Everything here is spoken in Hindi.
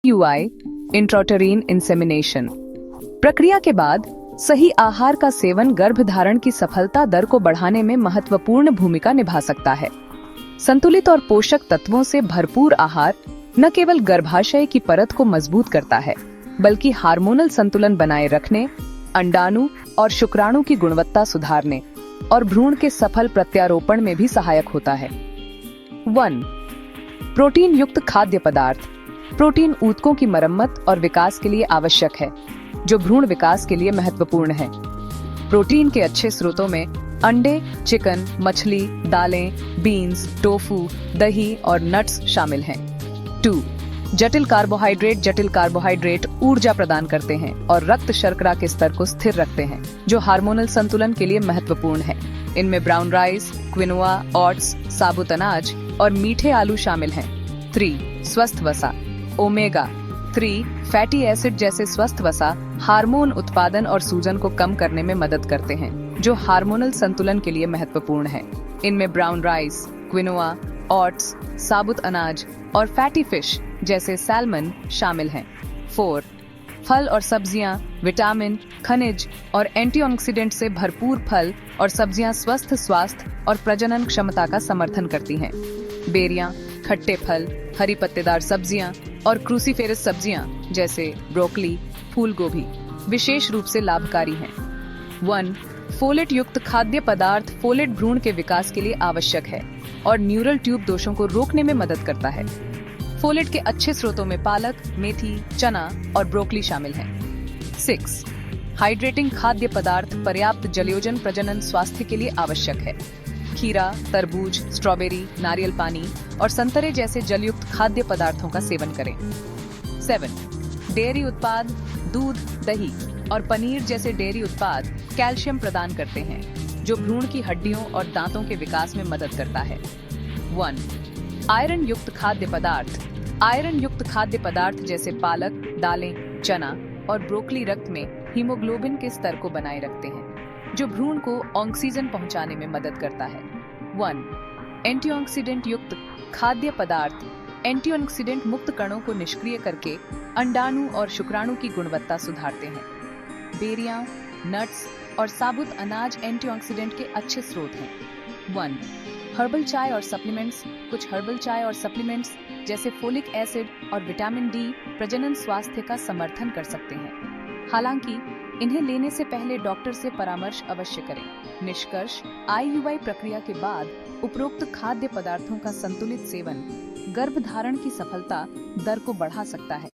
IUI इंट्राउटेरिन इंसेमिनेशन प्रक्रिया के बाद सही आहार का सेवन गर्भधारण की सफलता दर को बढ़ाने में महत्वपूर्ण भूमिका निभा सकता है। संतुलित और पोषक तत्वों से भरपूर आहार न केवल गर्भाशय की परत को मजबूत करता है, बल्कि हार्मोनल संतुलन बनाए रखने, अंडाणु और शुक्राणु की गुणवत्ता सुधारने और भ्रूण के सफल प्रत्यारोपण में भी सहायक होता है। 1. प्रोटीन युक्त खाद्य पदार्थ। प्रोटीन ऊतकों की मरम्मत और विकास के लिए आवश्यक है, जो भ्रूण विकास के लिए महत्वपूर्ण है। प्रोटीन के अच्छे स्रोतों में अंडे, चिकन, मछली, दालें, बीन्स, टोफू, दही और नट्स शामिल हैं। 2. जटिल कार्बोहाइड्रेट ऊर्जा प्रदान करते हैं और रक्त शर्करा के स्तर को स्थिर रखते हैं, जो हार्मोनल संतुलन के लिए महत्वपूर्ण है। इनमें ब्राउन राइस, क्विनोआ, ओट्स, साबुत अनाज और मीठे आलू शामिल हैं। 3. स्वस्थ वसा। ओमेगा 3 फैटी एसिड जैसे स्वस्थ वसा हार्मोन उत्पादन और सूजन को कम करने में मदद करते हैं, जो हार्मोनल संतुलन के लिए महत्वपूर्ण है। इनमें ब्राउन राइस, क्विनोआ, ओट्स, साबुत अनाज और फैटी फिश जैसे सैल्मन शामिल हैं। 4. फल और सब्जियां विटामिन, खनिज और एंटीऑक्सीडेंट से भरपूर फल और सब्जियां स्वस्थ स्वास्थ्य और प्रजनन क्षमता का समर्थन करती हैं। बेरियां, खट्टे फल, हरी पत्तेदार सब्जियां और क्रूसीफेरस सब्जियां जैसे ब्रोकली, फूल गोभी विशेष रूप से लाभकारी हैं। 1. फोलेट युक्त खाद्य पदार्थ। फोलेट भ्रूण के विकास के लिए आवश्यक है और न्यूरल ट्यूब दोषों को रोकने में मदद करता है। फोलेट के अच्छे स्रोतों में पालक, मेथी, चना और ब्रोकली शामिल हैं। 6. हाइड्रेटिंग खाद्य पदार्थ। पर्याप्त जलयोजन प्रजनन स्वास्थ्य के लिए आवश्यक है। खीरा, तरबूज, स्ट्रॉबेरी, नारियल पानी और संतरे जैसे जलयुक्त खाद्य पदार्थों का सेवन करें। 7. डेयरी उत्पाद। दूध, दही और पनीर जैसे डेयरी उत्पाद कैल्शियम प्रदान करते हैं, जो भ्रूण की हड्डियों और दांतों के विकास में मदद करता है। 1. आयरन युक्त खाद्य पदार्थ। आयरन युक्त खाद्य पदार्थ जैसे पालक, दालें, चना और ब्रोकली रक्त में हीमोग्लोबिन के स्तर को बनाए रखते हैं, जो भ्रूण को ऑक्सीजन पहुंचाने में मदद करता है। 1. एंटीऑक्सीडेंट युक्त खाद्य पदार्थ। एंटीऑक्सीडेंट मुक्त कणों को निष्क्रिय करके अंडाणु और शुक्राणु की गुणवत्ता सुधारते हैं। बेरियां, नट्स और साबुत अनाज एंटीऑक्सीडेंट के अच्छे स्रोत हैं। 1. हर्बल चाय और सप्लीमेंट्स। कुछ हर्बल चाय और सप्लीमेंट्स जैसे फोलिक एसिड और विटामिन डी प्रजनन स्वास्थ्य का समर्थन कर सकते हैं। हालांकि इन्हें लेने से पहले डॉक्टर से परामर्श अवश्य करें। निष्कर्ष, IUI प्रक्रिया के बाद उपरोक्त खाद्य पदार्थों का संतुलित सेवन गर्भधारण की सफलता दर को बढ़ा सकता है।